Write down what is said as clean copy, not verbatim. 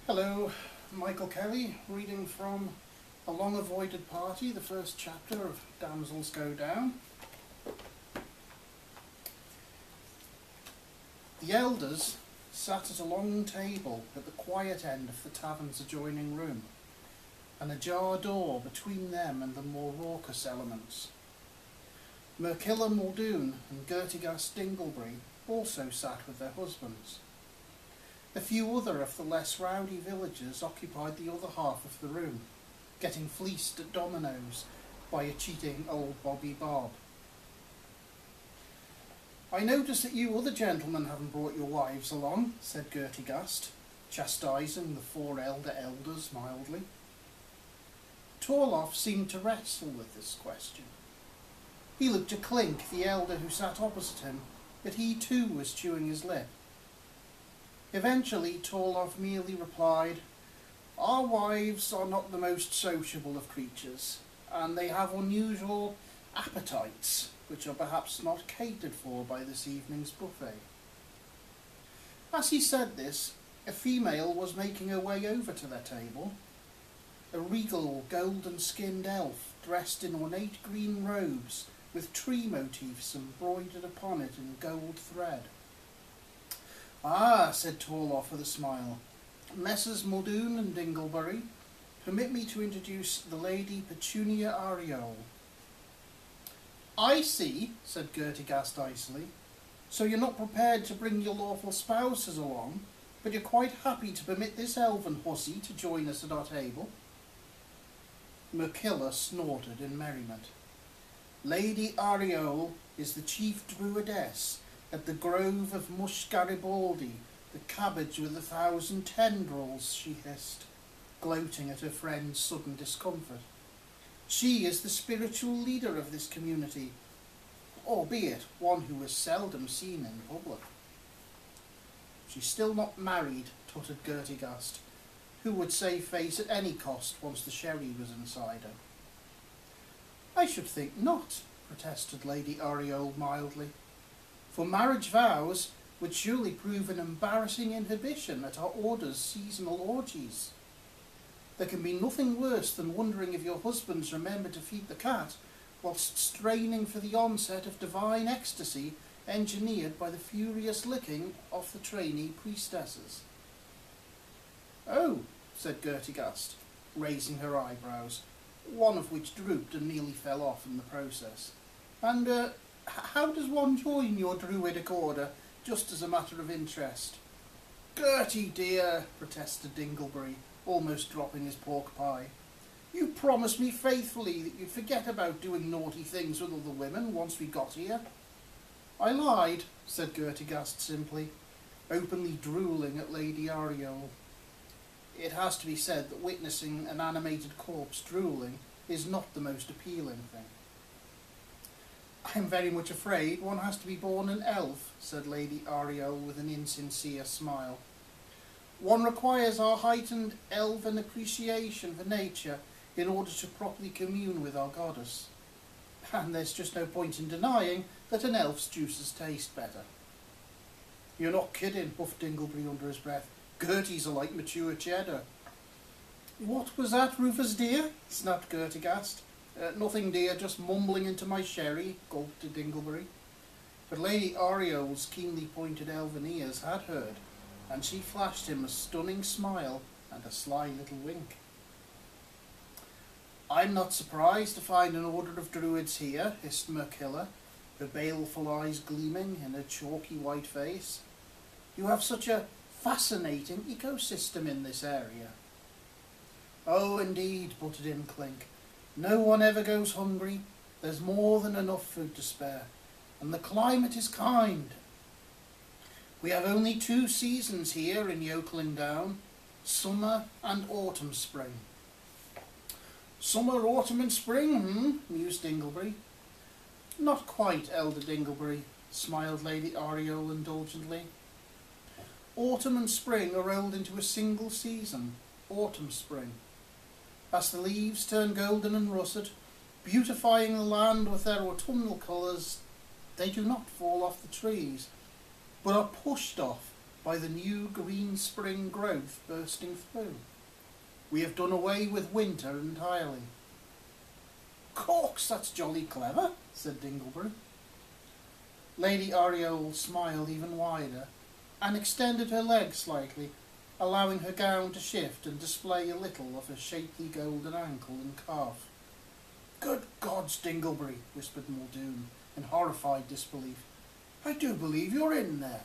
Hello, Michael Kelly, reading from A Long-Avoided Party, the first chapter of Damsels Go Down. The elders sat at a long table at the quiet end of the tavern's adjoining room, an ajar door between them and the more raucous elements. Merkilla Muldoon and Gertigast Dinglebury also sat with their husbands. A few other of the less rowdy villagers occupied the other half of the room, getting fleeced at dominoes by a cheating old Bobby Bob. "I notice that you other gentlemen haven't brought your wives along," said Gertigast, chastising the four elder elders mildly. Torloff seemed to wrestle with this question. He looked at Clink, the elder who sat opposite him, but he too was chewing his lip. Eventually, Torloff merely replied, "Our wives are not the most sociable of creatures, and they have unusual appetites, which are perhaps not catered for by this evening's buffet." As he said this, a female was making her way over to their table, a regal, golden-skinned elf dressed in ornate green robes with tree motifs embroidered upon it in gold thread. "Ah," said Torloff with a smile, "Messrs. Muldoon and Dinglebury, permit me to introduce the Lady Petunia Ariole." "I see," said Gertigast icily. "So you're not prepared to bring your lawful spouses along, but you're quite happy to permit this elven hussy to join us at our table?" Merkilla snorted in merriment. "Lady Ariole is the chief druidess at the Grove of Mush Garibaldi, the cabbage with 1,000 tendrils," she hissed, gloating at her friend's sudden discomfort. "She is the spiritual leader of this community, albeit one who is seldom seen in public." "She's still not married," tutted Gertigast, who would save face at any cost once the sherry was inside her. "I should think not," protested Lady Ariole mildly, "for marriage vows would surely prove an embarrassing inhibition at our order's seasonal orgies. There can be nothing worse than wondering if your husbands remember to feed the cat whilst straining for the onset of divine ecstasy engineered by the furious licking of the trainee priestesses." "Oh," said Gertigast, raising her eyebrows, one of which drooped and nearly fell off in the process. "And how does one join your druidic order, just as a matter of interest?" "Gertie, dear," protested Dinglebury, almost dropping his pork pie, "you promised me faithfully that you'd forget about doing naughty things with other women once we got here." "I lied," said Gertigast simply, openly drooling at Lady Ariole. It has to be said that witnessing an animated corpse drooling is not the most appealing thing. "I'm very much afraid one has to be born an elf," said Lady Ariole with an insincere smile. "One requires our heightened elven appreciation for nature in order to properly commune with our goddess. And there's just no point in denying that an elf's juices taste better." "You're not kidding," puffed Dinglebury under his breath. "Gerties are like mature cheddar." "What was that, Rufus dear?" snapped Gertigast. Nothing, dear, just mumbling into my sherry," gulped Dinglebury. But Lady Ariole's keenly pointed elven ears had heard, and she flashed him a stunning smile and a sly little wink. "I'm not surprised to find an order of druids here," hissed Merkilla, her baleful eyes gleaming in her chalky white face. "You have such a fascinating ecosystem in this area." "Oh, indeed," butted in Clink. "No one ever goes hungry, there's more than enough food to spare, and the climate is kind. We have only 2 seasons here in Yokeling Down, summer and autumn-spring." "Summer, autumn and spring, mused Dinglebury. "Not quite, Elder Dinglebury," smiled Lady Ariole indulgently. "Autumn and spring are rolled into a single season, autumn-spring. As the leaves turn golden and russet, beautifying the land with their autumnal colours, they do not fall off the trees, but are pushed off by the new green spring growth bursting through. We have done away with winter entirely. Corks, that's jolly clever, said Dinglebury. Lady Aureole smiled even wider and extended her legs slightly, allowing her gown to shift and display a little of her shapely golden ankle and calf. Good gods, Dinglebury, whispered Muldoon in horrified disbelief. I do believe you're in there.